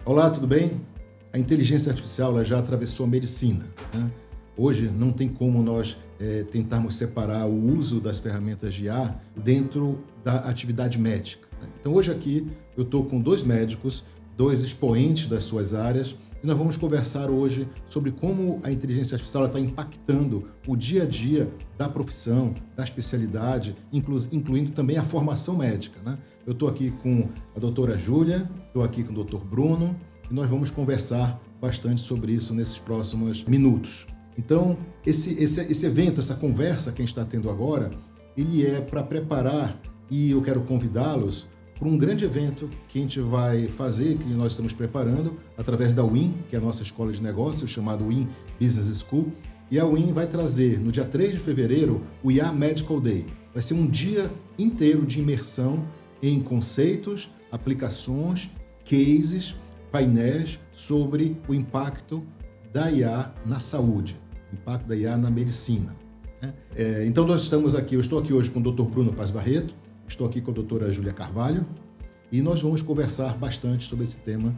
Olá, tudo bem? A inteligência artificial ela já atravessou a medicina, né? Hoje não tem como nós tentarmos separar o uso das ferramentas de IA dentro da atividade médica, né? Então hoje aqui eu estou com dois médicos, dois expoentes das suas áreas, e nós vamos conversar hoje sobre como a inteligência artificial está impactando o dia a dia da profissão, da especialidade, incluindo também a formação médica, né? Eu estou aqui com a doutora Júlia, estou aqui com o doutor Bruno, e nós vamos conversar bastante sobre isso nesses próximos minutos. Então, esse evento, essa conversa que a gente está tendo agora, ele é para preparar, e eu quero convidá-los para um grande evento que a gente vai fazer, que nós estamos preparando, através da WIN, que é a nossa escola de negócios, chamada WIN Business School. E a WIN vai trazer, no dia 3 de fevereiro, o IA Medical Day. Vai ser um dia inteiro de imersão em conceitos, aplicações, cases, painéis sobre o impacto da IA na saúde, o impacto da IA na medicina, né? Então nós estamos aqui, eu estou aqui hoje com o Dr. Bruno Paz Barreto, estou aqui com a doutora Júlia Carvalho e nós vamos conversar bastante sobre esse tema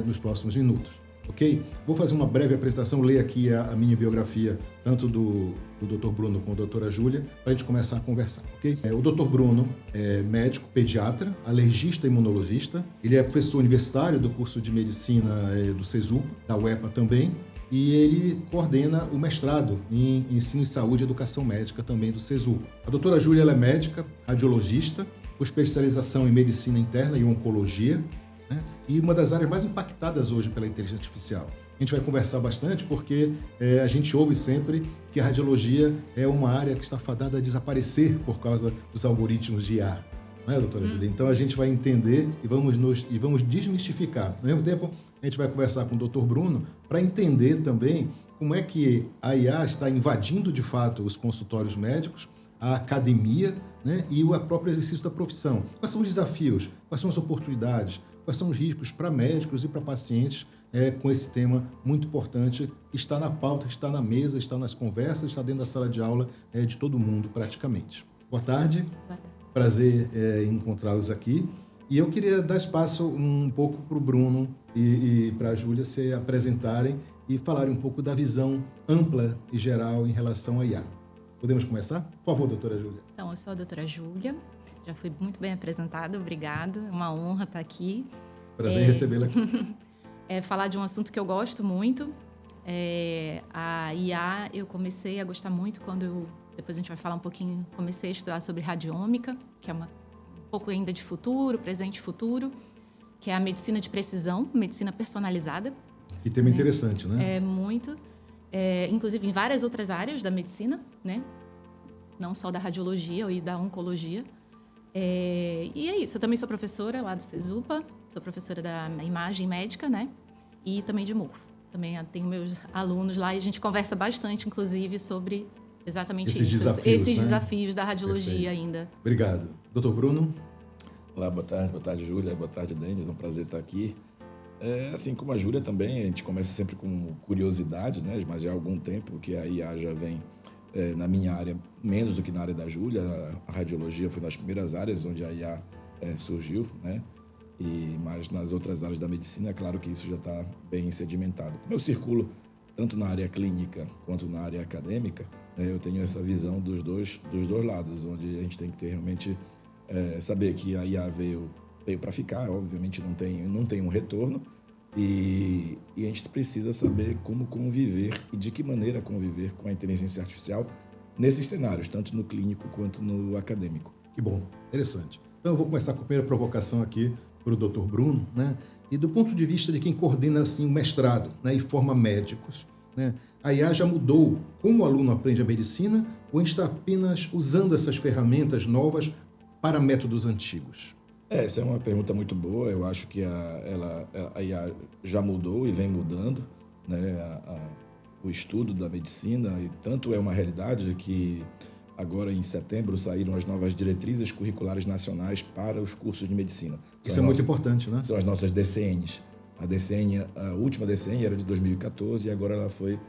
nos próximos minutos, ok? Vou fazer uma breve apresentação, ler aqui a minha biografia, tanto do Dr. Bruno como da doutora Júlia, para a gente começar a conversar, ok? O Dr. Bruno é médico, pediatra, alergista e imunologista. Ele é professor universitário do curso de medicina do CESUPA, da UEPA também, e ele coordena o mestrado em ensino e saúde e educação médica também do CESUPA. A doutora Júlia ela é médica, radiologista, com especialização em medicina interna e oncologia, né? E uma das áreas mais impactadas hoje pela inteligência artificial. A gente vai conversar bastante porque a gente ouve sempre que a radiologia é uma área que está fadada a desaparecer por causa dos algoritmos de IA. Não é, doutora Júlia? Então a gente vai entender e vamos desmistificar. Ao mesmo tempo, a gente vai conversar com o Dr. Bruno para entender também como é que a IA está invadindo de fato os consultórios médicos, a academia, né, e o próprio exercício da profissão. Quais são os desafios? Quais são as oportunidades? Quais são os riscos para médicos e para pacientes com esse tema muito importante que está na pauta, que está na mesa, está nas conversas, está dentro da sala de aula de todo mundo praticamente. Boa tarde. Boa tarde. Prazer em encontrá-los aqui. E eu queria dar espaço um pouco para o Bruno e para a Júlia se apresentarem e falarem um pouco da visão ampla e geral em relação à IA. Podemos começar? Por favor, doutora Júlia. Então, eu sou a doutora Júlia, já fui muito bem apresentada, obrigada, é uma honra estar aqui. Prazer em recebê-la aqui. Falar de um assunto que eu gosto muito. A IA, eu comecei a gostar muito quando depois a gente vai falar um pouquinho, comecei a estudar sobre radiômica, que é um pouco ainda de futuro, presente e futuro, que é a medicina de precisão, medicina personalizada. Que tema interessante, né? É muito. Inclusive em várias outras áreas da medicina, né? Não só da radiologia e da oncologia. E é isso, eu também sou professora lá do CESUPA, sou professora da imagem médica, né? E também de morfo. Também tenho meus alunos lá e a gente conversa bastante, inclusive, sobre exatamente esses desafios da radiologia. Perfeito. Ainda. Obrigado. Doutor Bruno? Olá, boa tarde, Júlia, boa tarde, Denis, é um prazer estar aqui. Assim como a Júlia também, a gente começa sempre com curiosidade, né? Mas já há algum tempo que a IA já vem na minha área, menos do que na área da Júlia. A radiologia foi nas primeiras áreas onde a IA surgiu, né? Mas nas outras áreas da medicina, é claro que isso já está bem sedimentado. Como eu circulo tanto na área clínica quanto na área acadêmica, eu tenho essa visão dos dois lados, onde a gente tem que ter realmente saber que a IA veio para ficar, obviamente não tem um retorno, e a gente precisa saber como conviver e de que maneira conviver com a inteligência artificial nesses cenários, tanto no clínico quanto no acadêmico. Que bom, interessante. Então eu vou começar com a primeira provocação aqui para o Dr. Bruno, né? E do ponto de vista de quem coordena assim, o mestrado, né, e forma médicos, né? A IA já mudou como o aluno aprende a medicina ou a gente está apenas usando essas ferramentas novas para métodos antigos? Essa é uma pergunta muito boa. Eu acho que a IA já mudou e vem mudando, né? O estudo da medicina, e tanto é uma realidade que agora em setembro saíram as novas diretrizes curriculares nacionais para os cursos de medicina. Isso é muito importante, né? São as nossas DCNs. A última DCN era de 2014 e agora ela foi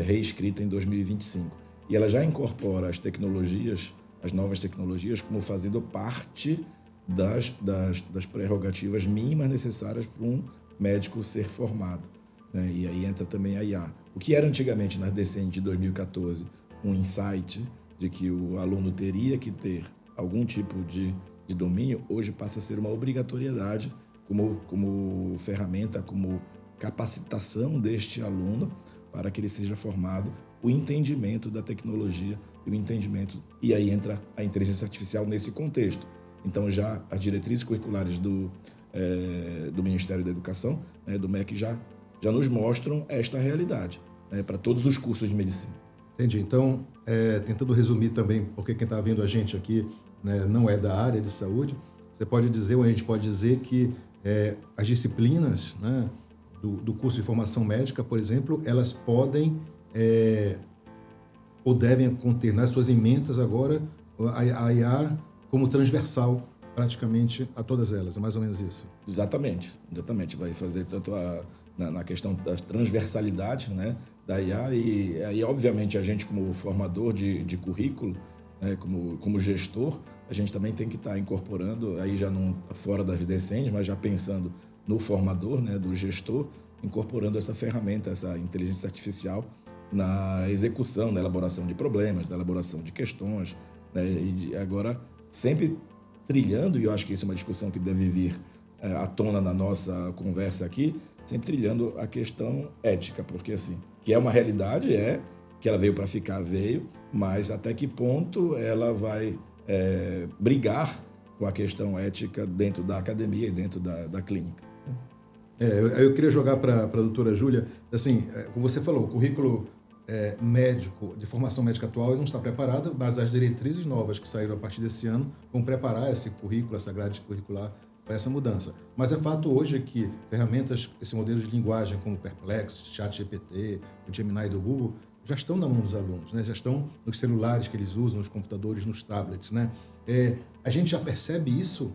reescrita em 2025. E ela já incorpora as novas tecnologias, como fazendo parte das prerrogativas mínimas necessárias para um médico ser formado, né? E aí entra também a IA. O que era antigamente, na DCEM de 2014, um insight de que o aluno teria que ter algum tipo de domínio, hoje passa a ser uma obrigatoriedade como ferramenta, como capacitação deste aluno para que ele seja formado, o entendimento da tecnologia e o entendimento. E aí entra a inteligência artificial nesse contexto. Então, já as diretrizes curriculares do Ministério da Educação, né, do MEC, já nos mostram esta realidade, né, para todos os cursos de medicina. Entendi. Então, tentando resumir também, porque quem está vendo a gente aqui, né, não é da área de saúde, você pode dizer, ou a gente pode dizer que as disciplinas, né, do curso de formação médica, por exemplo, elas podem ou devem conter nas suas emendas agora a IA como transversal praticamente a todas elas. É mais ou menos isso? Exatamente. Vai fazer tanto na questão da transversalidade, né, da IA, e aí, obviamente, a gente como formador de currículo, né, como gestor, a gente também tem que estar incorporando, aí já não fora das DCENs, mas já pensando no formador, né, do gestor, incorporando essa ferramenta, essa inteligência artificial na execução, na elaboração de problemas, na elaboração de questões, né, e agora sempre trilhando, e eu acho que isso é uma discussão que deve vir à tona na nossa conversa aqui, sempre trilhando a questão ética, porque assim, que é uma realidade, que ela veio para ficar, mas até que ponto ela vai brigar com a questão ética dentro da academia e dentro da clínica. Eu queria jogar para a doutora Júlia, assim, como você falou, o currículo médico, de formação médica atual não está preparado, mas as diretrizes novas que saíram a partir desse ano vão preparar esse currículo, essa grade curricular para essa mudança. Mas é fato hoje que ferramentas, esse modelo de linguagem como o Perplexity, ChatGPT, o Gemini do Google, já estão na mão dos alunos, né? Já estão nos celulares que eles usam, nos computadores, nos tablets, né? A gente já percebe isso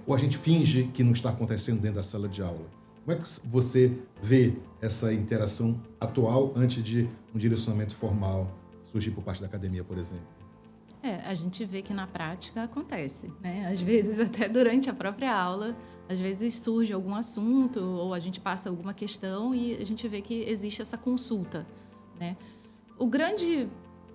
ou a gente finge que não está acontecendo dentro da sala de aula? Como é que você vê essa interação atual antes de um direcionamento formal surgir por parte da academia, por exemplo? A gente vê que na prática acontece, né? Às vezes até durante a própria aula, às vezes surge algum assunto ou a gente passa alguma questão e a gente vê que existe essa consulta, né? O grande,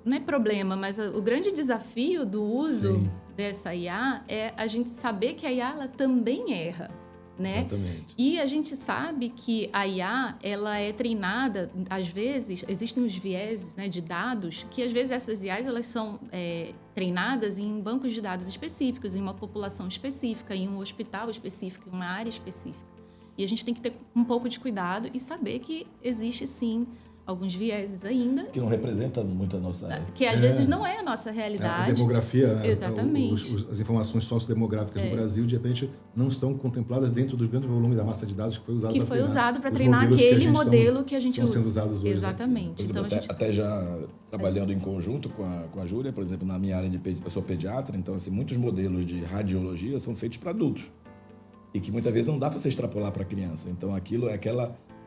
não é problema, mas o grande desafio do uso dessa IA é a gente saber que a IA ela também erra, né? Exatamente. E a gente sabe que a IA, ela é treinada, às vezes, existem os vieses, né, de dados, que às vezes essas IAs, elas são treinadas em bancos de dados específicos, em uma população específica, em um hospital específico, em uma área específica. E a gente tem que ter um pouco de cuidado e saber que existe, sim, alguns vieses ainda. Que não representa muito a nossa... Que às vezes não é a nossa realidade. A demografia, exatamente. As informações sociodemográficas do Brasil, de repente, não estão contempladas dentro do grande volume da massa de dados que foi usado para treinar aquele modelo que a gente usa. Estão sendo usados hoje. Exatamente. Então, até já trabalhando em conjunto com a Júlia, por exemplo, na minha área eu sou pediatra, então assim, muitos modelos de radiologia são feitos para adultos. E que muitas vezes não dá para você extrapolar para a criança. Então, aquilo é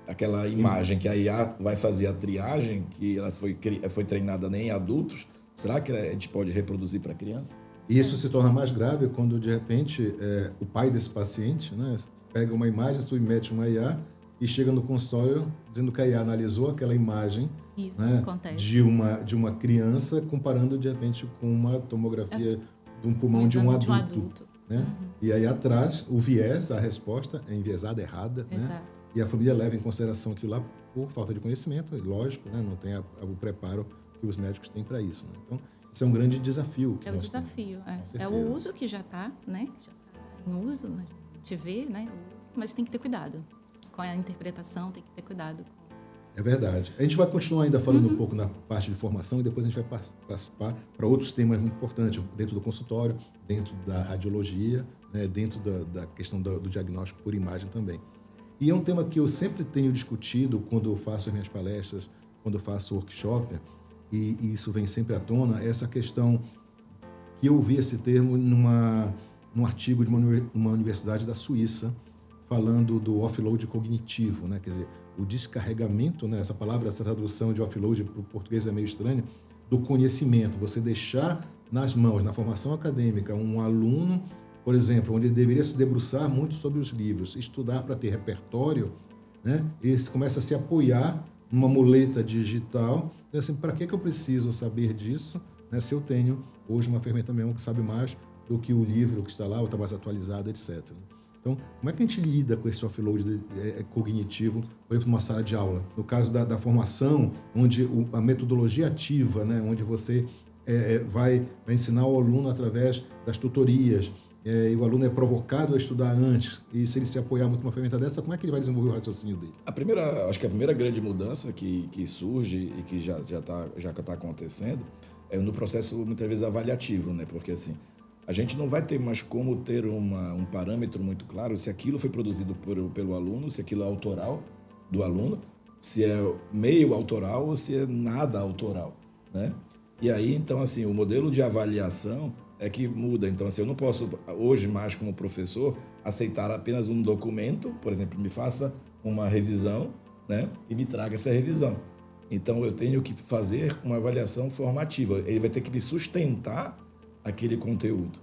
aquela imagem que a IA vai fazer a triagem, que ela foi treinada nem em adultos, será que a gente pode reproduzir para criança? E isso se torna mais grave quando, de repente, o pai desse paciente, né, pega uma imagem, submete uma IA e chega no consultório dizendo que a IA analisou aquela imagem, né, acontece. de uma criança, comparando, de repente, com uma tomografia de um pulmão de um adulto. Né? Uhum. E aí atrás, o viés, a resposta é enviesada, errada. Exato. Né? E a família leva em consideração aquilo lá por falta de conhecimento, lógico, né? Não tem o preparo que os médicos têm para isso. Né? Então, isso é um grande desafio. É o desafio. É o uso que já está, né? Já está em uso, a gente vê, né? Mas tem que ter cuidado com a interpretação, tem que ter cuidado. É verdade. A gente vai continuar ainda falando um pouco na parte de formação e depois a gente vai passar para outros temas muito importantes, dentro do consultório, dentro da radiologia, né? Dentro da questão do diagnóstico por imagem também. E é um tema que eu sempre tenho discutido quando eu faço as minhas palestras, quando eu faço workshop, e isso vem sempre à tona, essa questão que eu ouvi esse termo num artigo de uma universidade da Suíça, falando do offload cognitivo, né? Quer dizer, o descarregamento, né? Essa palavra, essa tradução de offload para o português é meio estranha, do conhecimento, você deixar nas mãos, na formação acadêmica, um aluno por exemplo, onde ele deveria se debruçar muito sobre os livros, estudar para ter repertório, né? Ele começa a se apoiar numa muleta digital. Então, assim, para que eu preciso saber disso, né, se eu tenho hoje uma ferramenta mesmo que sabe mais do que o livro que está lá, ou está mais atualizado, etc. Então, como é que a gente lida com esse offload cognitivo, por exemplo, numa sala de aula? No caso da formação, onde a metodologia ativa, né, onde você vai ensinar o aluno através das tutorias, e o aluno é provocado a estudar antes, e se ele se apoiar muito numa ferramenta dessa, como é que ele vai desenvolver o raciocínio dele? Acho que a primeira grande mudança que surge e que já está acontecendo é no processo, muitas vezes, avaliativo, né? Porque, assim, a gente não vai ter mais como ter um parâmetro muito claro se aquilo foi produzido pelo aluno, se aquilo é autoral do aluno, se é meio autoral ou se é nada autoral, né? E aí, então, assim, o modelo de avaliação é que muda. Então, assim, eu não posso, hoje mais como professor, aceitar apenas um documento, por exemplo, me faça uma revisão, né, e me traga essa revisão. Então, eu tenho que fazer uma avaliação formativa. Ele vai ter que me sustentar aquele conteúdo,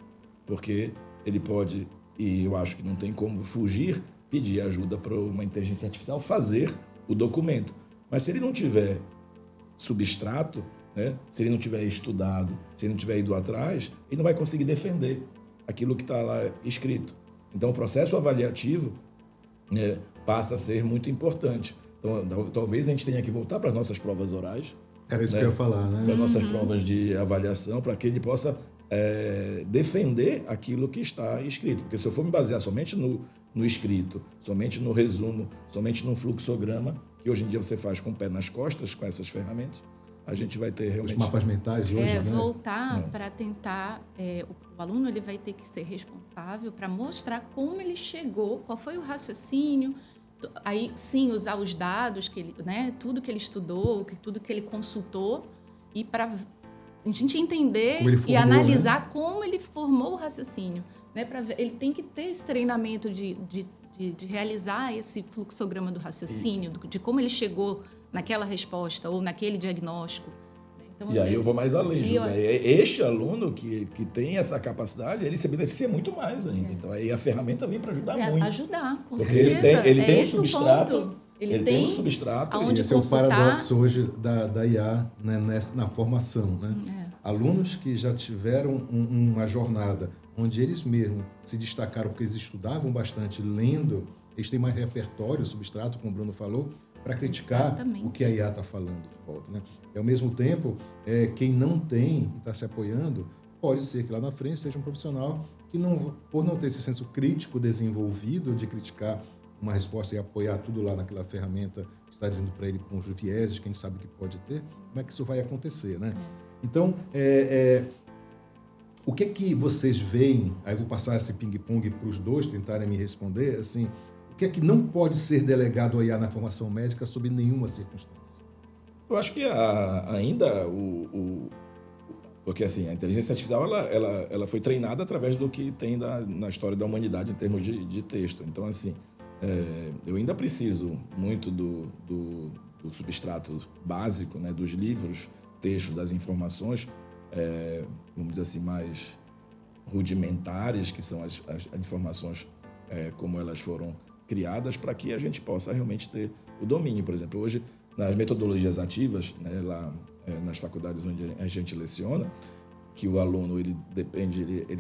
porque ele pode, e eu acho que não tem como fugir, pedir ajuda para uma inteligência artificial fazer o documento. Mas se ele não tiver substrato, né, se ele não tiver estudado, se ele não tiver ido atrás, ele não vai conseguir defender aquilo que está lá escrito. Então, o processo avaliativo, né, passa a ser muito importante. Então, talvez a gente tenha que voltar para as nossas provas orais. Era isso, né, que eu ia falar, né? Para nossas provas de avaliação, para que ele possa defender aquilo que está escrito. Porque se eu for me basear somente no escrito, somente no resumo, somente no fluxograma, que hoje em dia você faz com o pé nas costas, com essas ferramentas, a gente vai ter realmente... Os mapas mentais hoje, né? Voltar para tentar... o aluno ele vai ter que ser responsável para mostrar como ele chegou, qual foi o raciocínio. Aí, sim, usar os dados, que ele, né, tudo que ele estudou, tudo que ele consultou, e para a gente entender e analisar, né, como ele formou o raciocínio. Né, ele tem que ter esse treinamento de realizar esse fluxograma do raciocínio, de como ele chegou naquela resposta ou naquele diagnóstico. Então, e aí eu vou mais além, Júlia. Este aluno que tem essa capacidade, ele se beneficia muito mais ainda. Então, aí a ferramenta vem para ajudar muito. Ajudar, com porque certeza. Ele tem um substrato. Ele tem um substrato. E esse é o paradoxo hoje da IA, né, na formação. Né? Alunos que já tiveram uma jornada onde eles mesmos se destacaram porque eles estudavam bastante lendo, eles têm mais repertório, substrato, como o Bruno falou, para criticar o que a IA está falando de volta, né? E, ao mesmo tempo, quem não tem e está se apoiando, pode ser que lá na frente seja um profissional que, por não ter esse senso crítico desenvolvido de criticar uma resposta e apoiar tudo lá naquela ferramenta que está dizendo para ele com os vieses, quem sabe que pode ter, como é que isso vai acontecer, né? Então, o que é que vocês veem, aí eu vou passar esse ping-pong para os dois tentarem me responder, assim, o que é que não pode ser delegado ao IA na formação médica sob nenhuma circunstância? Eu acho que ainda porque assim, a inteligência artificial ela foi treinada através do que tem na história da humanidade em termos de texto. Então, assim, eu ainda preciso muito do substrato básico, né, dos livros, textos, das informações, vamos dizer assim, mais rudimentares, que são as informações como elas foram criadas, para que a gente possa realmente ter o domínio. Por exemplo, hoje, nas metodologias ativas, né, lá nas faculdades onde a gente leciona, que o aluno ele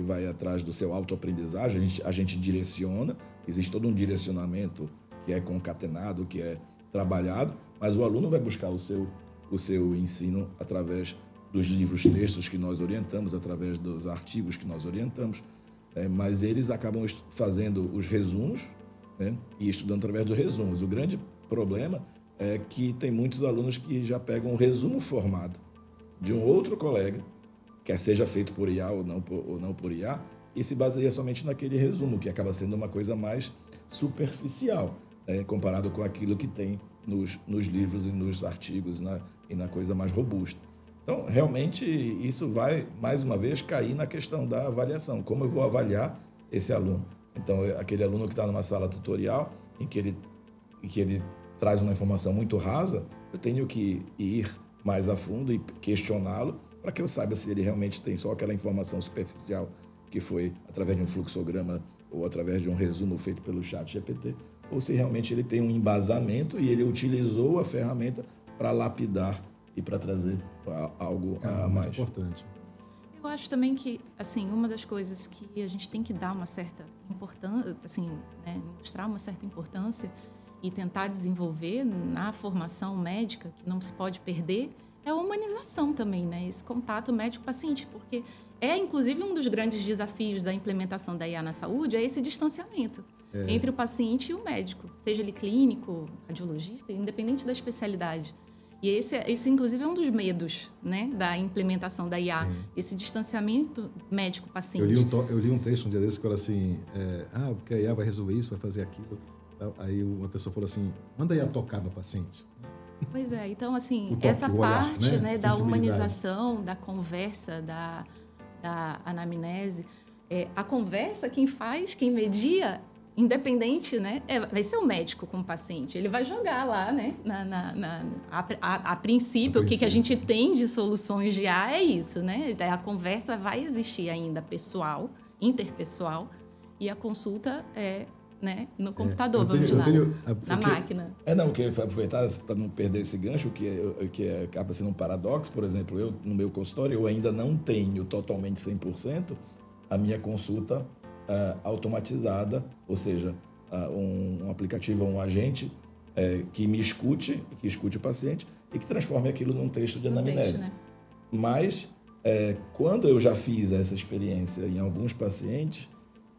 vai atrás do seu autoaprendizagem, a gente direciona, existe todo um direcionamento que é concatenado, que é trabalhado, mas o aluno vai buscar o seu ensino através dos livros textos que nós orientamos, através dos artigos que nós orientamos, mas eles acabam fazendo os resumos, né, e estudando através dos resumos. O grande problema é que tem muitos alunos que já pegam um resumo formado de um outro colega, quer seja feito por IA ou não por IA, e se baseia somente naquele resumo, que acaba sendo uma coisa mais superficial, comparado com aquilo que tem nos livros e nos artigos, e na coisa mais robusta. Então, realmente, isso vai, mais uma vez, cair na questão da avaliação. Como eu vou avaliar esse aluno? Então, aquele aluno que está numa sala tutorial, em que ele traz uma informação muito rasa, eu tenho que ir mais a fundo e questioná-lo para que eu saiba se ele realmente tem só aquela informação superficial que foi através de um fluxograma ou através de um resumo feito pelo ChatGPT, ou se realmente ele tem um embasamento e ele utilizou a ferramenta para lapidar e para trazer algo a mais. Importante. Eu acho também que, assim, uma das coisas que a gente tem que dar uma certa importância, assim, né, mostrar uma certa importância e tentar desenvolver na formação médica, que não se pode perder, é a humanização também, né? Esse contato médico-paciente, porque inclusive, um dos grandes desafios da implementação da IA na saúde é esse distanciamento entre o paciente e o médico, seja ele clínico, radiologista, independente da especialidade. E esse inclusive, é um dos medos, né, da implementação da IA, esse distanciamento médico-paciente. Eu li um texto um dia desse que falou assim, porque a IA vai resolver isso, vai fazer aquilo. Aí uma pessoa falou assim, manda a IA tocar no paciente. Pois é, então, assim, toque, essa parte, olhar, né, da humanização, da conversa, da anamnese, a conversa, quem media, independente, né, vai ser o médico com o paciente. Ele vai jogar lá, né, a princípio, o que a gente tem de soluções de IA é isso, né? A conversa vai existir ainda pessoal, interpessoal, e a consulta né, no computador, na máquina. Não, que aproveitar para não perder esse gancho, que acaba sendo um paradoxo. Por exemplo, eu, no meu consultório, eu ainda não tenho totalmente 100% a minha consulta automatizada, ou seja, um aplicativo, um agente que me escute, que escute o paciente e que transforme aquilo num texto de anamnese. Né? Mas, quando eu já fiz essa experiência em alguns pacientes,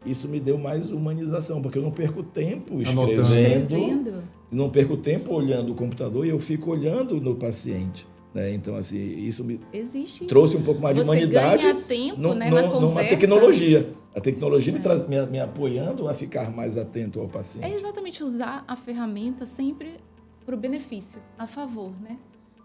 isso me deu mais humanização, porque eu não perco tempo escrevendo, não perco tempo olhando o computador e eu fico olhando no paciente. Né? Então, assim, isso me trouxe um pouco mais de humanidade numa tecnologia. A tecnologia me apoiando a ficar mais atento ao paciente. É exatamente usar a ferramenta sempre para o benefício, a favor, né?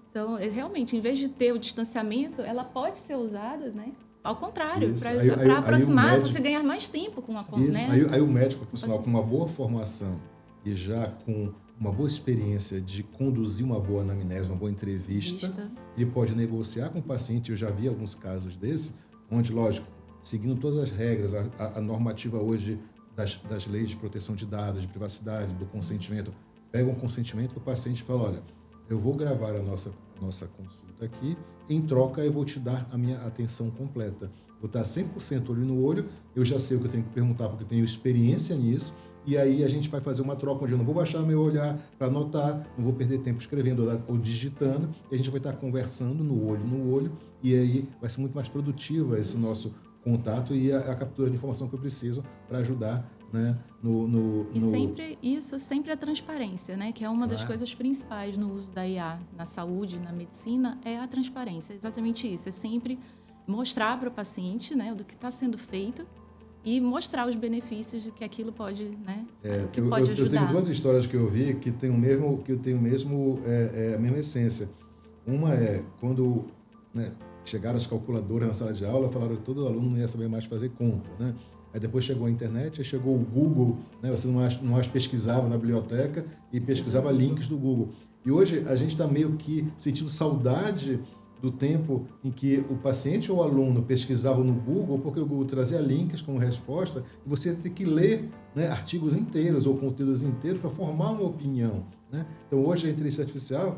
Então, realmente, em vez de ter o distanciamento, ela pode ser usada, né? Ao contrário, para aproximar, médico, você ganhar mais tempo com a conta. Né? Aí o médico, por sinal, com uma boa formação e já com uma boa experiência de conduzir uma boa anamnese, uma boa entrevista, ele pode negociar com o paciente. Eu já vi alguns casos desse, onde, lógico, seguindo todas as regras, a normativa hoje das leis de proteção de dados, de privacidade, do consentimento, pega um consentimento do paciente e fala, olha, eu vou gravar a nossa consulta aqui, em troca eu vou te dar a minha atenção completa. Vou estar 100% olho no olho, eu já sei o que eu tenho que perguntar, porque eu tenho experiência nisso, e aí a gente vai fazer uma troca onde eu não vou baixar meu olhar para anotar, não vou perder tempo escrevendo ou digitando, e a gente vai estar conversando no olho, e aí vai ser muito mais produtivo esse nosso contato e a captura de informação que eu preciso para ajudar, né, sempre a transparência, né, que é uma das coisas principais no uso da IA na saúde, na medicina, é a transparência. É exatamente isso, é sempre mostrar para o paciente, né, do que está sendo feito e mostrar os benefícios de que aquilo pode, né, pode ajudar. Eu tenho duas histórias que eu vi que tem a mesma essência. Uma é quando, né, chegaram as calculadoras na sala de aula, falaram que todo aluno não ia saber mais fazer conta, né? Aí depois chegou a internet, aí chegou o Google, né? Você não mais pesquisava na biblioteca e pesquisava links do Google. E hoje a gente está meio que sentindo saudade do tempo em que o paciente ou o aluno pesquisava no Google, porque o Google trazia links como resposta, e você ia ter que ler, né, artigos inteiros ou conteúdos inteiros para formar uma opinião. Né? Então hoje a inteligência artificial,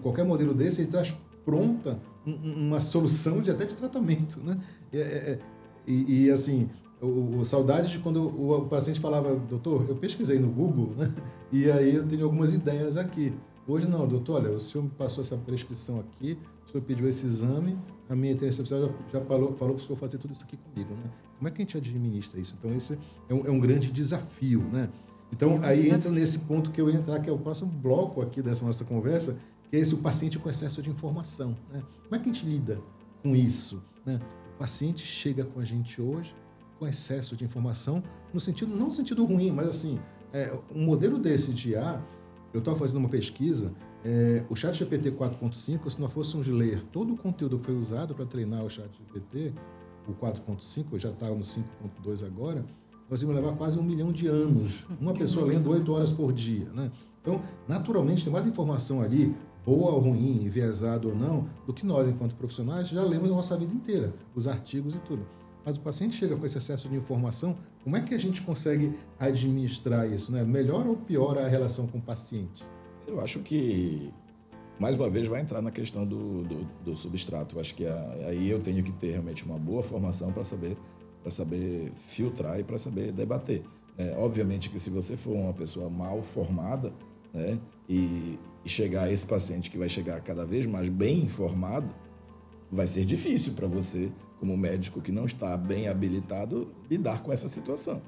qualquer modelo desse, ele traz pronta uma solução até de tratamento. Né? E assim... saudade de quando o paciente falava, doutor, eu pesquisei no Google, né? E aí eu tenho algumas ideias aqui. Hoje não, doutor, olha, o senhor me passou essa prescrição aqui, o senhor pediu esse exame, a minha inteligência artificial já falou para o senhor fazer tudo isso aqui comigo, né? Como é que a gente administra isso? Então esse é um grande desafio, né? Então aí entra nesse ponto que eu ia entrar, que é o próximo bloco aqui dessa nossa conversa, que é o paciente com excesso de informação, né? Como é que a gente lida com isso, né? O paciente chega com a gente hoje com excesso de informação, não no sentido ruim, mas assim, um modelo desse de IA, eu estava fazendo uma pesquisa, o ChatGPT 4.5, se nós fôssemos ler todo o conteúdo que foi usado para treinar o ChatGPT, o 4.5, já está no 5.2 agora, nós íamos levar quase 1 milhão de anos, uma pessoa lendo 8 horas por dia. Né? Então, naturalmente, tem mais informação ali, boa ou ruim, enviesada ou não, do que nós, enquanto profissionais, já lemos a nossa vida inteira, os artigos e tudo. mas o paciente chega com esse excesso de informação, como é que a gente consegue administrar isso, né? Melhora ou piora a relação com o paciente? Eu acho que, mais uma vez, vai entrar na questão do substrato. Eu acho que aí eu tenho que ter realmente uma boa formação para saber filtrar e para saber debater. Obviamente que se você for uma pessoa mal formada, né, e chegar a esse paciente que vai chegar cada vez mais bem informado, vai ser difícil para você, como médico que não está bem habilitado, lidar com essa situação.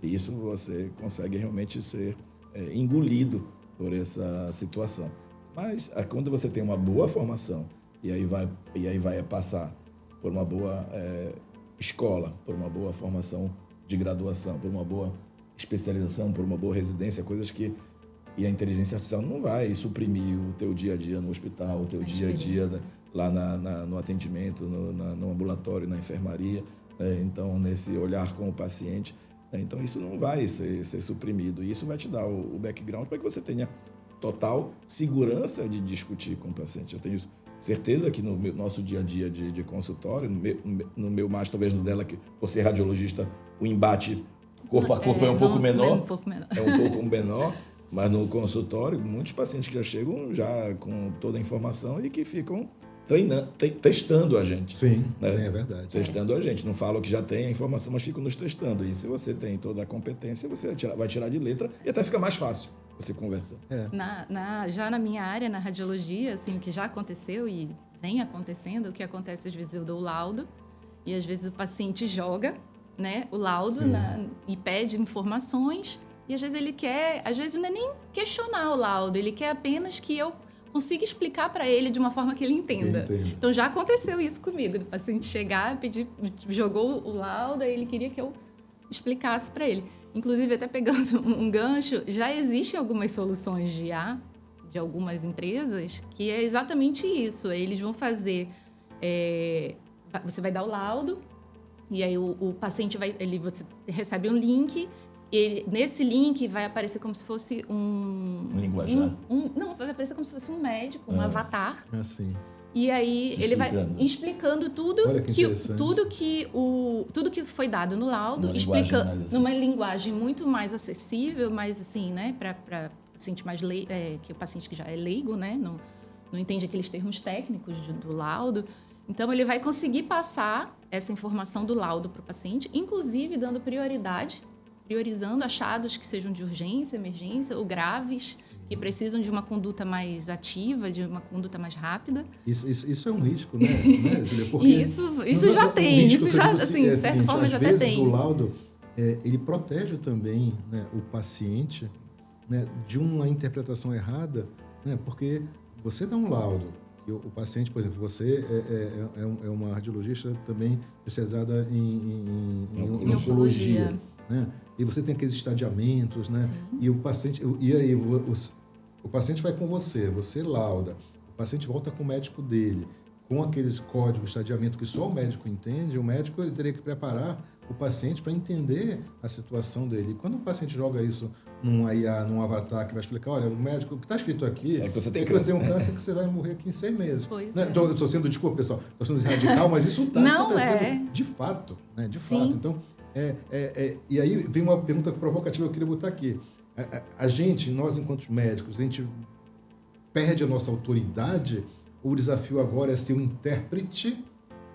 E isso você consegue realmente ser engolido por essa situação. Mas quando você tem uma boa formação e aí vai passar por uma boa escola, por uma boa formação de graduação, por uma boa especialização, por uma boa residência, coisas que... E a inteligência artificial não vai suprimir o teu dia a dia no hospital, o teu dia a dia lá no atendimento, no ambulatório, na enfermaria, então nesse olhar com o paciente. Então isso não vai ser suprimido e isso vai te dar o background para que você tenha total segurança de discutir com o paciente. Eu tenho certeza que no nosso dia a dia de consultório, no meu mais talvez no dela, que por ser radiologista, o embate corpo a corpo é um pouco menor. É um pouco menor. Mas no consultório, muitos pacientes que já chegam já com toda a informação e que ficam testando a gente. Sim, né? Sim, é verdade. Testando a gente. Não falam que já tem a informação, mas ficam nos testando. E se você tem toda a competência, você vai tirar de letra e até fica mais fácil você conversar. Já na minha área, na radiologia, assim, o que já aconteceu e vem acontecendo, o que acontece às vezes eu dou o laudo e às vezes o paciente joga, né, o laudo e pede informações. E às vezes não é nem questionar o laudo, ele quer apenas que eu consiga explicar para ele de uma forma que ele entenda. Então já aconteceu isso comigo, do paciente chegar, jogou o laudo, e ele queria que eu explicasse para ele. Inclusive, até pegando um gancho, já existem algumas soluções de IA, de algumas empresas, que é exatamente isso. Eles vão fazer... você vai dar o laudo, e aí o paciente você recebe um link... nesse link vai aparecer como se fosse um linguajar. Não, vai aparecer como se fosse um médico, um avatar. Assim. E aí ele vai explicando tudo que foi dado no laudo, explicando numa linguagem muito mais acessível, mais assim, né, para paciente mais que o paciente que já é leigo, né, não entende aqueles termos técnicos do laudo. Então ele vai conseguir passar essa informação do laudo para o paciente, inclusive dando priorizando achados que sejam de urgência, emergência ou graves, que precisam de uma conduta mais ativa, de uma conduta mais rápida. Isso é um risco, né, Júlia? Porque isso já tem, isso já, assim, de certa forma, já até tem. Às vezes o laudo, ele protege também, né, o paciente, né, de uma interpretação errada, né, porque você dá um laudo, e o paciente, por exemplo, você é uma radiologista também especializada em oncologia, né? E você tem aqueles estadiamentos, né? E o paciente, o paciente vai com você lauda, o paciente volta com o médico dele, com aqueles códigos de estadiamento que só o médico entende. O médico ele teria que preparar o paciente para entender a situação dele. E quando o paciente joga isso num IA, num avatar que vai explicar, olha, o médico, o que está escrito aqui é que você tem um câncer que você vai morrer aqui em 6 meses. Pois né? Estou sendo, desculpa, pessoal, estou sendo radical, mas isso está acontecendo de fato, né? De fato. Então, e aí vem uma pergunta provocativa que eu queria botar aqui. Nós enquanto médicos, a gente perde a nossa autoridade. O desafio agora é ser um intérprete,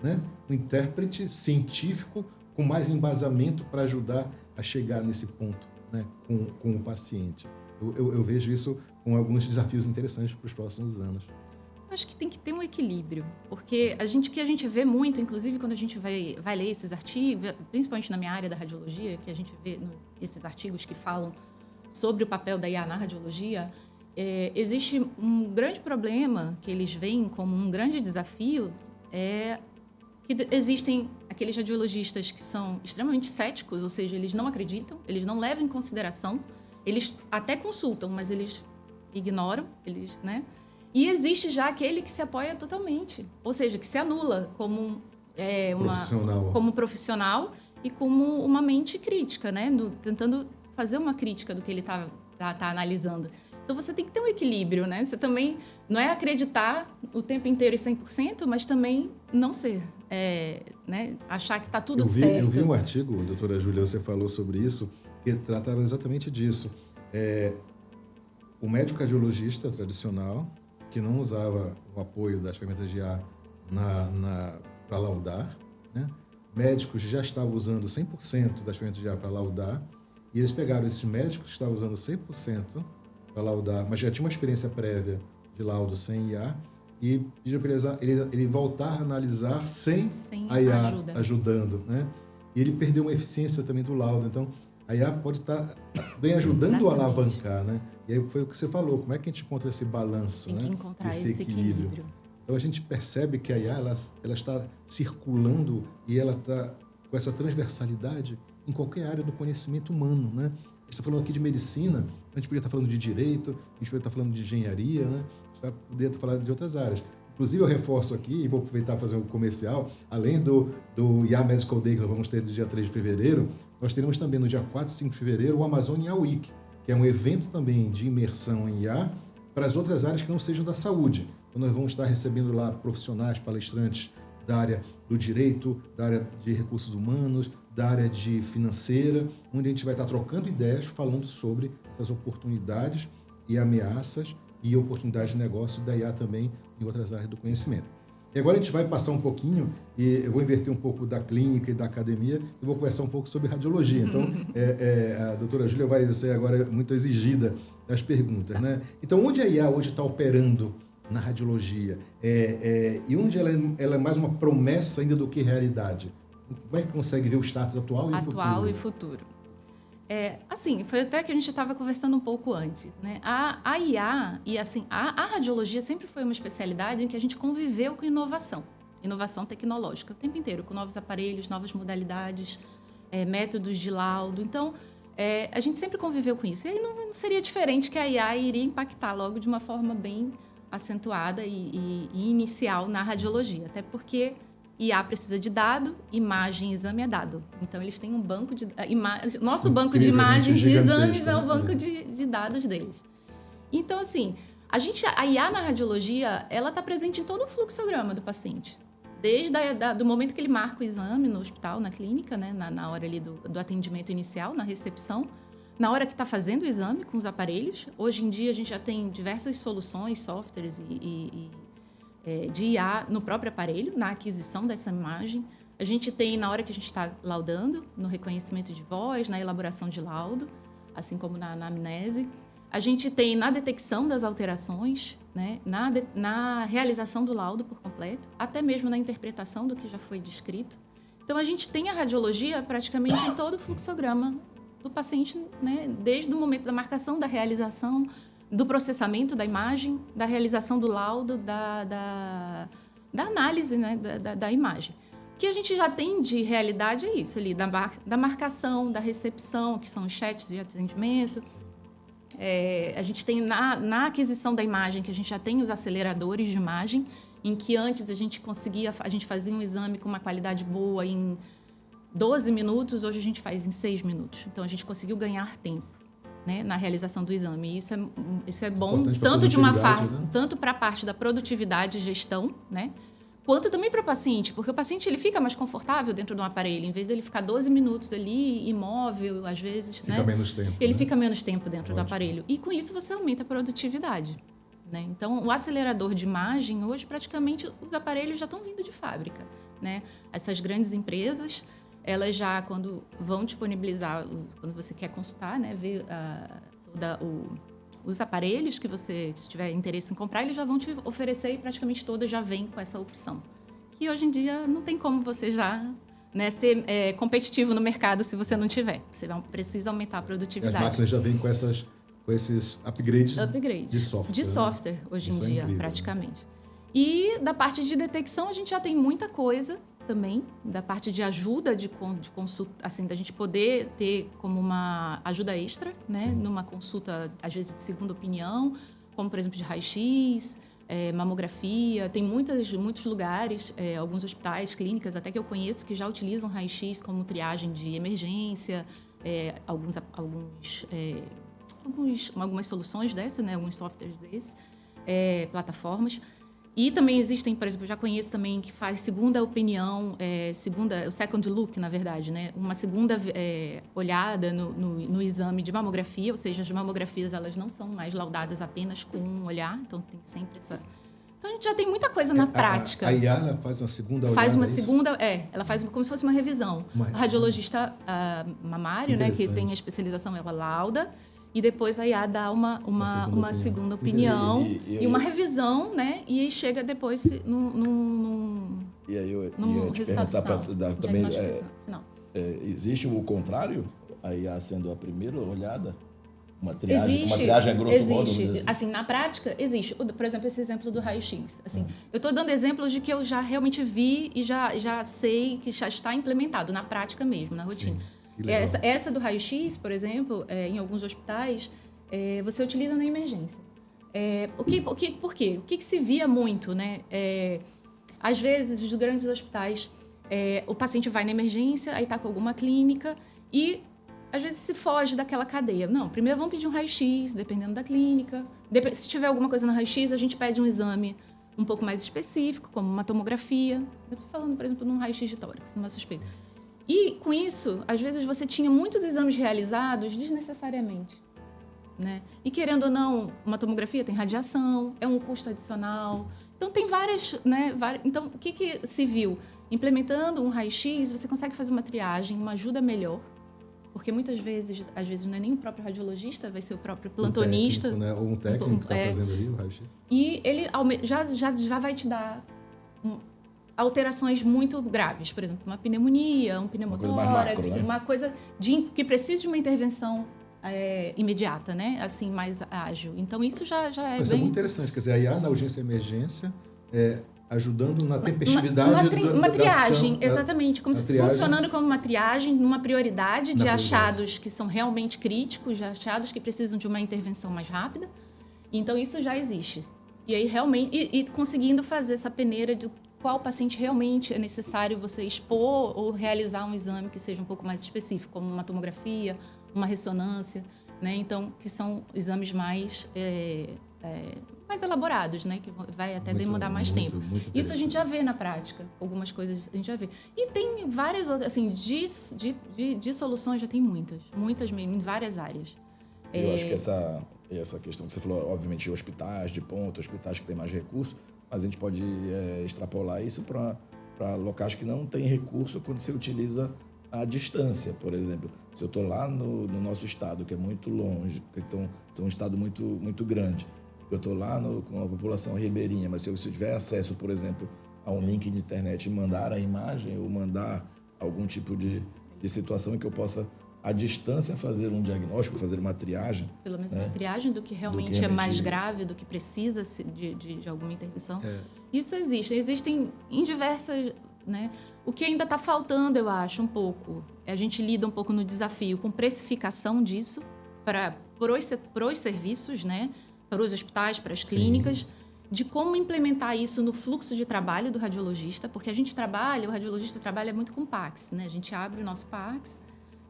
né? Um intérprete científico com mais embasamento para ajudar a chegar nesse ponto, né? com o paciente. Eu vejo isso com alguns desafios interessantes para os próximos anos. Acho que tem que ter um equilíbrio, porque o que a gente vê muito, inclusive quando a gente vai ler esses artigos, principalmente na minha área da radiologia, que a gente vê esses artigos que falam sobre o papel da IA na radiologia, existe um grande problema que eles veem como um grande desafio, que existem aqueles radiologistas que são extremamente céticos, ou seja, eles não acreditam, eles não levam em consideração, eles até consultam, mas eles ignoram, né? E existe já aquele que se apoia totalmente, ou seja, que se anula como como profissional e como uma mente crítica, né? Tentando fazer uma crítica do que ele tá analisando. Então, você tem que ter um equilíbrio, né? Você também não é acreditar o tempo inteiro e 100%, mas também não ser né, achar que está tudo Eu certo. vi um artigo, doutora Júlia, você falou sobre isso, que tratava exatamente disso. O médico cardiologista tradicional, que não usava o apoio das ferramentas de IA para laudar, né? Médicos já estavam usando 100% das ferramentas de IA para laudar, e eles pegaram esses médicos que estavam usando 100% para laudar, mas já tinha uma experiência prévia de laudo sem IA, e pediram para ele voltar a analisar sem a IA ajudando, né? E ele perdeu uma eficiência também do laudo. Então, a IA pode estar bem ajudando a alavancar, né? E aí foi o que você falou, como é que a gente encontra esse balanço, Tem que encontrar esse equilíbrio. Então, a gente percebe que a IA ela está circulando e ela está com essa transversalidade em qualquer área do conhecimento humano, né? A gente está falando aqui de medicina, a gente podia estar falando de direito, a gente podia estar falando de engenharia, né? A gente poderia estar falando de outras áreas. Inclusive, eu reforço aqui, e vou aproveitar para fazer um comercial, além do IA Medical Day, que nós vamos ter no dia 3 de fevereiro, nós teremos também no dia 4 e 5 de fevereiro o Amazon IA Week, que é um evento também de imersão em IA para as outras áreas que não sejam da saúde. Então, nós vamos estar recebendo lá profissionais, palestrantes da área do direito, da área de recursos humanos, da área de financeira, onde a gente vai estar trocando ideias, falando sobre essas oportunidades e ameaças e oportunidades de negócio da IA também em outras áreas do conhecimento. E agora a gente vai passar um pouquinho, e eu vou inverter um pouco da clínica e da academia, e vou conversar um pouco sobre radiologia. Então, a doutora Júlia vai ser agora muito exigida das perguntas, né? Então, onde a IA hoje está operando na radiologia? E onde ela é mais uma promessa ainda do que realidade? Como é que consegue ver o status atual e o futuro? Atual e futuro. Assim, foi até que a gente estava conversando um pouco antes, né? A IA e assim, a radiologia sempre foi uma especialidade em que a gente conviveu com inovação tecnológica o tempo inteiro, com novos aparelhos, novas modalidades, métodos de laudo. Então, a gente sempre conviveu com isso. E aí não seria diferente que a IA iria impactar logo de uma forma bem acentuada e inicial na radiologia, até porque IA precisa de dado, imagem, exame é dado. Então, eles têm um banco de... Nosso banco de imagens de exames é o banco de dados deles. Então, assim, a IA na radiologia, ela está presente em todo o fluxograma do paciente. Desde do momento que ele marca o exame no hospital, na clínica, né, na hora ali do atendimento inicial, na recepção, na hora que está fazendo o exame com os aparelhos. Hoje em dia, a gente já tem diversas soluções, softwares de IA no próprio aparelho, na aquisição dessa imagem. A gente tem na hora que a gente está laudando, no reconhecimento de voz, na elaboração de laudo, assim como na anamnese. A gente tem na detecção das alterações, né, na realização do laudo por completo, até mesmo na interpretação do que já foi descrito. Então, a gente tem a radiologia praticamente em todo o fluxograma do paciente, né, desde o momento da marcação, da realização, do processamento da imagem, da realização do laudo, da análise, né, da imagem. O que a gente já tem de realidade é isso ali, da marcação, da recepção, que são os chats de atendimento. A gente tem na aquisição da imagem, que a gente já tem os aceleradores de imagem, em que antes a gente fazia um exame com uma qualidade boa em 12 minutos, hoje a gente faz em 6 minutos. Então, a gente conseguiu ganhar tempo, né, na realização do exame. E isso é bom, tanto para a parte da produtividade e gestão, né, quanto também para o paciente, porque o paciente ele fica mais confortável dentro de um aparelho, em vez dele ficar 12 minutos ali, imóvel, às vezes, fica menos tempo, ele fica menos tempo dentro do aparelho. E com isso você aumenta a produtividade, né? Então, o acelerador de imagem, hoje, praticamente, os aparelhos já estão vindo de fábrica, né? Essas grandes empresas, elas já, quando vão disponibilizar, quando você quer consultar, né, ver os aparelhos que você, se tiver interesse em comprar, eles já vão te oferecer e praticamente todas já vêm com essa opção. Que hoje em dia não tem como você já, né, ser competitivo no mercado se você não tiver. Você precisa aumentar a produtividade. As máquinas já vêm com esses upgrades de software. De software, hoje em dia, incrível, praticamente. Né? E da parte de detecção, a gente já tem muita coisa também, da parte de ajuda, de consulta, assim, da gente poder ter como uma ajuda extra, né? Sim. Numa consulta, às vezes, de segunda opinião, como, por exemplo, de raio-x, mamografia. Tem muitos lugares, alguns hospitais, clínicas, até que eu conheço, que já utilizam raio-x como triagem de emergência, algumas soluções dessas, né? Alguns softwares desses, plataformas. E também existem, por exemplo, eu já conheço também que faz segunda opinião, o second look, na verdade, né? Uma segunda olhada no exame de mamografia, ou seja, as mamografias elas não são mais laudadas apenas com um olhar, então tem sempre essa... Então a gente já tem muita coisa na prática. A Yara faz uma segunda olhada? Faz uma segunda, ela faz como se fosse uma revisão. O radiologista mamário, né, que tem a especialização, ela lauda, e depois a IA dá uma segunda opinião e uma revisão, né, e aí chega depois E aí eu no ia te resultado perguntar final, também, final. Existe o contrário? A IA sendo a primeira olhada? Uma triagem a grosso modo? Assim, na prática, existe. Por exemplo, esse exemplo do raio-x. Assim, eu estou dando exemplos de que eu já realmente vi e já sei que já está implementado na prática mesmo, na rotina. Essa do raio-x, por exemplo, em alguns hospitais, você utiliza na emergência. Por quê? O que se via muito, né? Às vezes, nos grandes hospitais, o paciente vai na emergência, aí está com alguma clínica e às vezes se foge daquela cadeia. Não, primeiro vamos pedir um raio-x, dependendo da clínica. Se tiver alguma coisa no raio-x, a gente pede um exame um pouco mais específico, como uma tomografia. Eu estou falando, por exemplo, de um raio-x de tórax, numa suspeita. E, com isso, às vezes você tinha muitos exames realizados desnecessariamente, né? E, querendo ou não, uma tomografia tem radiação, é um custo adicional. Então, tem várias, né? Então, o que se viu? Implementando um raio-x, você consegue fazer uma triagem, uma ajuda melhor. Porque muitas vezes, às vezes, não é nem o próprio radiologista, vai ser o próprio plantonista. Técnico, né? Ou um técnico que está fazendo ali o raio-x. E ele já vai te dar alterações muito graves. Por exemplo, uma pneumonia, um pneumotórax, uma coisa que precisa de uma intervenção imediata, né? Assim, mais ágil. Então, isso já é Isso é muito interessante. Quer dizer, a IA na urgência e emergência ajudando na tempestividade uma triagem, da ação, exatamente, como se funcionando como uma triagem, numa prioridade de achados que são realmente críticos, de achados que precisam de uma intervenção mais rápida. Então isso já existe. E aí realmente e conseguindo fazer essa peneira de qual paciente realmente é necessário você expor ou realizar um exame que seja um pouco mais específico, como uma tomografia, uma ressonância, né? Então que são exames mais elaborados, né? Que vai até demandar mais tempo. Isso a gente já vê na prática. Algumas coisas a gente já vê. E tem várias outras, assim, de soluções já tem muitas mesmo, em várias áreas. Eu acho que essa questão que você falou, obviamente, de hospitais de ponta, hospitais que têm mais recursos, mas a gente pode extrapolar isso para locais que não têm recurso quando você utiliza a distância, por exemplo. Se eu estou lá no nosso estado, que é muito longe, então é um estado muito, muito grande, eu estou lá com a população ribeirinha, mas se eu tiver acesso, por exemplo, a um link de internet e mandar a imagem ou mandar algum tipo de situação em que eu possa, à distância, fazer um diagnóstico, fazer uma triagem. Pelo menos uma triagem do que realmente é mais grave, do que precisa de alguma intervenção. Isso existe. Existem em diversas... Né? O que ainda está faltando, eu acho, um pouco, a gente lida um pouco no desafio com precificação disso para os serviços, né? Para os hospitais, para as clínicas, de como implementar isso no fluxo de trabalho do radiologista, porque o radiologista trabalha muito com PACS, né? A gente abre o nosso PACS,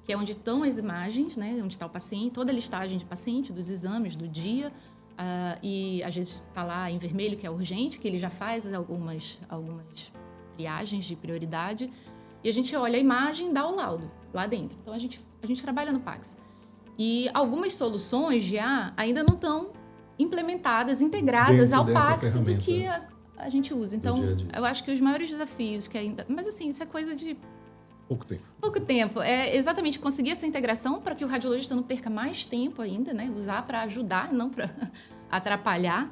que é onde estão as imagens, né? Onde está o paciente, toda a listagem de paciente, dos exames, do dia, e às vezes está lá em vermelho, que é urgente, que ele já faz algumas triagens de prioridade, e a gente olha a imagem e dá o laudo lá dentro. Então, a gente trabalha no PACS. E algumas soluções já ainda não estão implementadas, integradas ao PACS do que a gente usa. Então, eu acho que os maiores desafios que ainda... Mas, assim, isso é coisa de... Pouco tempo. É exatamente conseguir essa integração para que o radiologista não perca mais tempo ainda, né? Usar para ajudar, não para atrapalhar.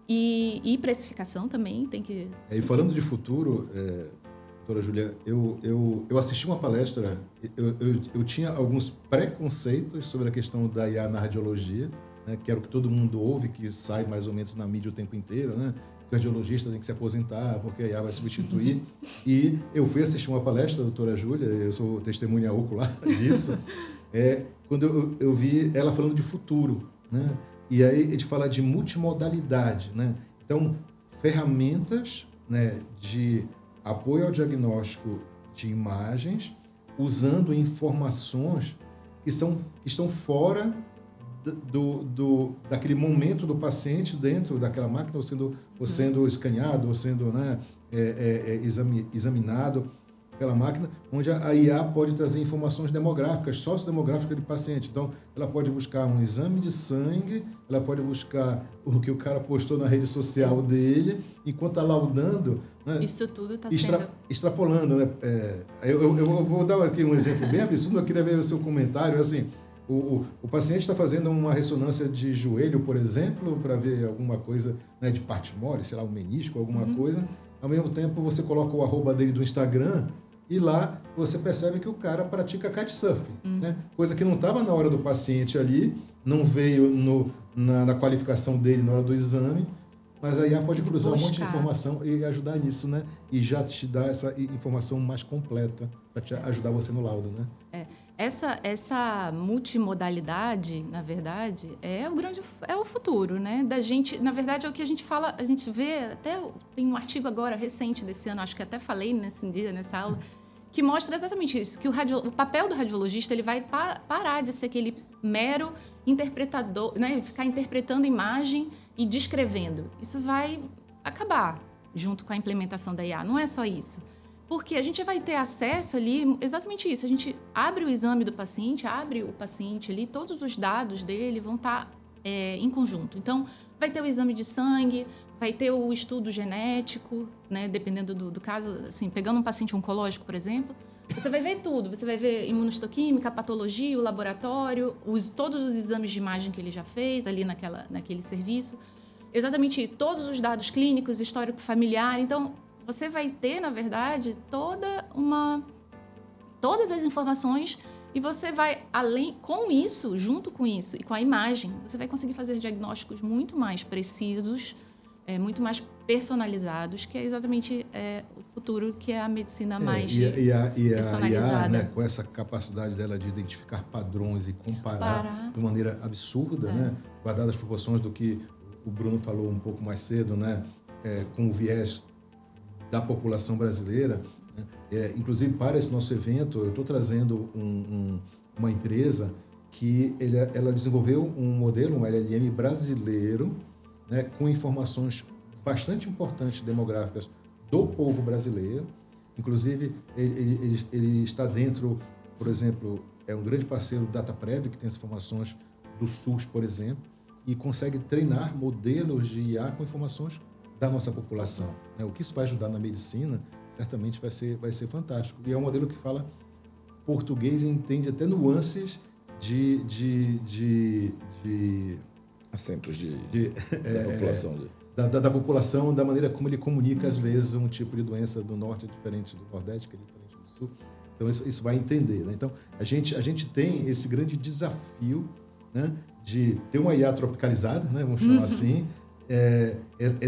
E precificação também tem que... E falando de futuro, doutora Júlia, eu assisti uma palestra, eu tinha alguns preconceitos sobre a questão da IA na radiologia, né, que era o que todo mundo ouve, que sai mais ou menos na mídia o tempo inteiro, né? Que o radiologista tem que se aposentar porque a IA vai substituir. E eu fui assistir uma palestra da doutora Júlia, eu sou testemunha ocular disso, quando eu vi ela falando de futuro, né? E aí a gente fala de multimodalidade, né? Então, ferramentas, né, de apoio ao diagnóstico de imagens, usando informações que estão fora daquele momento do paciente dentro daquela máquina, ou sendo escaneado, ou sendo, né, examinado pela máquina, onde a IA pode trazer informações demográficas, sociodemográficas do paciente. Então, ela pode buscar um exame de sangue, ela pode buscar o que o cara postou na rede social dele, enquanto está laudando. Né, isso tudo está sendo... Extrapolando, né? Eu vou dar aqui um exemplo bem absurdo, eu queria ver o seu comentário. Assim, o paciente está fazendo uma ressonância de joelho, por exemplo, para ver alguma coisa, né, de parte mole, sei lá, um menisco, alguma coisa. Ao mesmo tempo, você coloca o arroba dele do Instagram, e lá você percebe que o cara pratica kitesurfing, né? Coisa que não estava na hora do paciente ali, não veio na qualificação dele na hora do exame, mas aí pode cruzar um monte de informação e ajudar nisso, né? E já te dar essa informação mais completa para te ajudar você no laudo, né? Essa multimodalidade, na verdade, é o futuro, né? Da gente, na verdade, é o que a gente fala, a gente vê, até tem um artigo agora recente desse ano, acho que até falei nesse dia, nessa aula, que mostra exatamente isso, que o papel do radiologista, ele vai parar de ser aquele mero interpretador, né? Ficar interpretando imagem e descrevendo. Isso vai acabar junto com a implementação da IA. Não é só isso. Porque a gente vai ter acesso ali, exatamente isso, a gente abre o exame do paciente, abre o paciente ali, todos os dados dele vão estar em conjunto. Então, vai ter o exame de sangue, vai ter o estudo genético, né, dependendo do caso, assim, pegando um paciente oncológico, por exemplo, você vai ver tudo, você vai ver imunohistoquímica, patologia, o laboratório, todos os exames de imagem que ele já fez ali naquele serviço, exatamente isso, todos os dados clínicos, histórico familiar, então... Você vai ter, na verdade, todas as informações e você vai, com isso, junto com isso e com a imagem, você vai conseguir fazer diagnósticos muito mais precisos, muito mais personalizados, que é exatamente o futuro, que é a medicina mais personalizada. A IA, né, com essa capacidade dela de identificar padrões e comparar de maneira absurda, né, guardadas as proporções do que o Bruno falou um pouco mais cedo, né, com o viés da população brasileira, né? Inclusive para esse nosso evento, eu estou trazendo uma empresa que ela desenvolveu um modelo, um LLM brasileiro, né, com informações bastante importantes demográficas do povo brasileiro. Inclusive, ele está dentro, por exemplo, é um grande parceiro do DataPrev, que tem as informações do SUS, por exemplo, e consegue treinar modelos de IA com informações da nossa população, né? O que isso vai ajudar na medicina, certamente vai ser fantástico. E é um modelo que fala português e entende até nuances de acentos da população. Da população, da maneira como ele comunica, às vezes, um tipo de doença do norte é diferente do nordeste, que é diferente do sul. Então, isso vai entender, né? Então, a gente tem esse grande desafio, né, de ter uma IA tropicalizada, né, vamos chamar assim,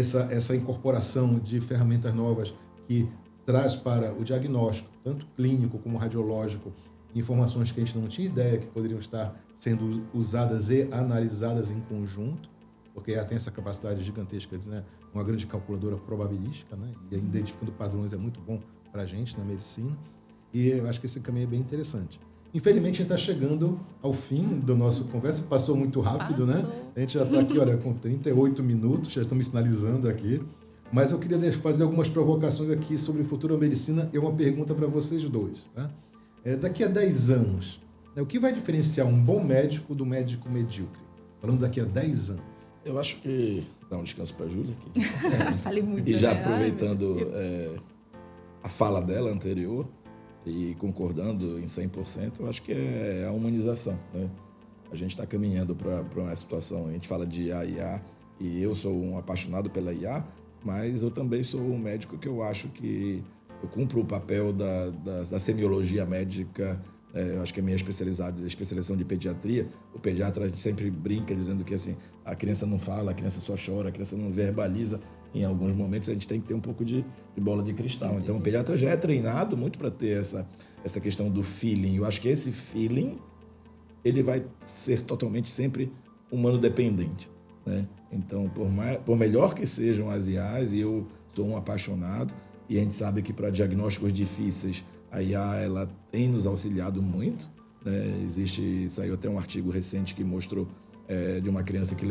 essa incorporação de ferramentas novas que traz para o diagnóstico, tanto clínico como radiológico, informações que a gente não tinha ideia que poderiam estar sendo usadas e analisadas em conjunto, porque ela tem essa capacidade gigantesca, né, uma grande calculadora probabilística, né, e identificando padrões é muito bom para a gente na medicina, e eu acho que esse caminho é bem interessante. Infelizmente, a gente está chegando ao fim da nossa conversa. Passou muito rápido, né? A gente já está aqui, olha, com 38 minutos, já estamos sinalizando aqui. Mas eu queria fazer algumas provocações aqui sobre futura medicina e uma pergunta para vocês dois. Tá? Daqui a 10 anos, né, o que vai diferenciar um bom médico do médico medíocre? Falando daqui a 10 anos. Eu acho que... Dá um descanso para a Júlia aqui. Falei muito. E já aproveitando a fala dela anterior, e concordando em 100%, eu acho que é a humanização, né? A gente está caminhando para uma situação, a gente fala de IA, e eu sou um apaixonado pela IA, mas eu também sou um médico que eu acho que eu cumpro o papel da semiologia médica. Eu acho que a minha especialização de pediatria, o pediatra, a gente sempre brinca dizendo que assim, a criança não fala, a criança só chora, a criança não verbaliza. Em alguns momentos a gente tem que ter um pouco de bola de cristal. Então o pediatra já é treinado muito para ter essa questão do feeling. Eu acho que esse feeling ele vai ser totalmente sempre humano dependente, né? Então, por melhor que sejam as IAs, e eu sou um apaixonado, e a gente sabe que para diagnósticos difíceis a IA ela tem nos auxiliado muito, né? Saiu até um artigo recente que mostrou de uma criança que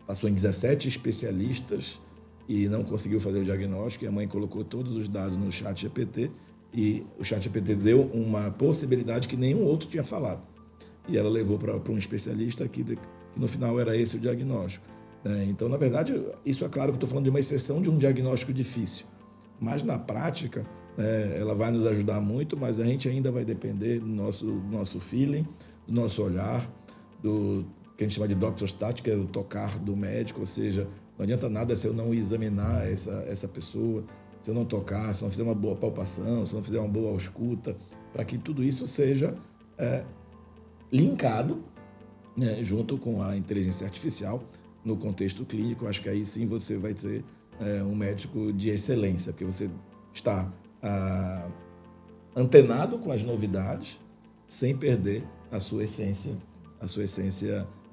passou em 17 especialistas e não conseguiu fazer o diagnóstico, e a mãe colocou todos os dados no ChatGPT, e o ChatGPT deu uma possibilidade que nenhum outro tinha falado. E ela levou para um especialista que no final era esse o diagnóstico. Então, na verdade, isso é claro que eu estou falando de uma exceção de um diagnóstico difícil. Mas, na prática, ela vai nos ajudar muito, mas a gente ainda vai depender do nosso feeling, do nosso olhar, do que a gente chama de doctor's touch, que é o tocar do médico, ou seja, não adianta nada se eu não examinar essa pessoa, se eu não tocar, se eu não fizer uma boa palpação, se eu não fizer uma boa escuta, para que tudo isso seja linkado, né, junto com a inteligência artificial no contexto clínico. Acho que aí sim você vai ter um médico de excelência, porque você está antenado com as novidades sem perder a sua essência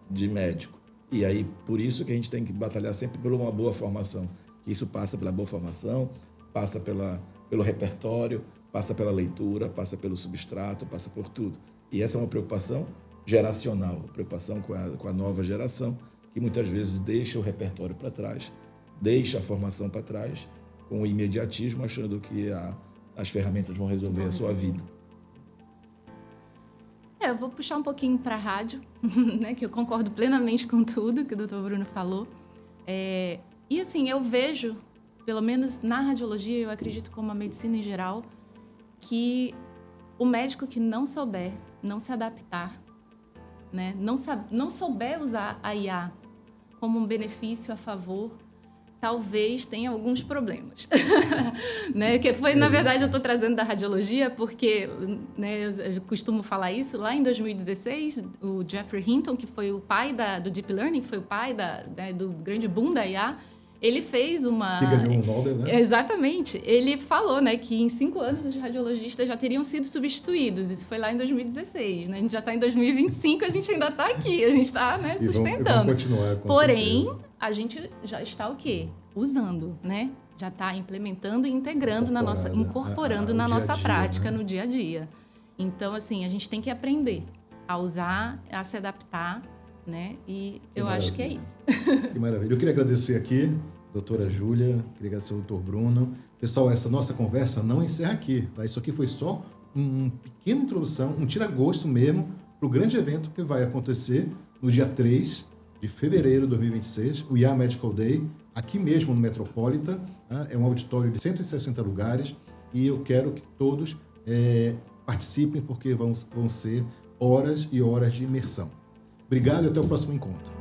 de médico. E aí, por isso que a gente tem que batalhar sempre por uma boa formação. Isso passa pela boa formação, passa pelo repertório, passa pela leitura, passa pelo substrato, passa por tudo. E essa é uma preocupação geracional, preocupação com a nova geração, que muitas vezes deixa o repertório para trás, deixa a formação para trás, com o imediatismo, achando que as ferramentas vão resolver a sua vida. Eu vou puxar um pouquinho para a rádio, né, que eu concordo plenamente com tudo que o Dr. Bruno falou. E assim, eu vejo, pelo menos na radiologia, eu acredito como a medicina em geral, que o médico que não souber, não se adaptar, né, não souber usar a IA como um benefício a favor, talvez tenha alguns problemas. Né? Que foi, na verdade, eu estou trazendo da radiologia porque, né, eu costumo falar isso. Lá em 2016, o Geoffrey Hinton, que foi o pai do Deep Learning, que foi o pai do grande boom da IA, ele fez uma... Que ganhou um Nobel, né? Exatamente. Ele falou, né, que em 5 anos os radiologistas já teriam sido substituídos. Isso foi lá em 2016. Né? A gente já está em 2025, a gente ainda está aqui. A gente está, né, sustentando. Vamos continuar, com Porém, certeza. a gente já está o quê? Usando, né? Já está implementando e integrando incorporando na nossa prática, né? No dia a dia. Então, assim, a gente tem que aprender a usar, a se adaptar, né? E eu acho que é isso. Que maravilha. Eu queria agradecer aqui, doutora Júlia, queria agradecer ao doutor Bruno. Pessoal, essa nossa conversa não encerra aqui, tá? Isso aqui foi só uma pequena introdução, um tira-gosto mesmo para o grande evento que vai acontecer no dia 3 de fevereiro de 2026, o IA Medical Day, aqui mesmo no Metropolitan. Tá? É um auditório de 160 lugares e eu quero que todos participem, porque vão ser horas e horas de imersão. Obrigado e até o próximo encontro.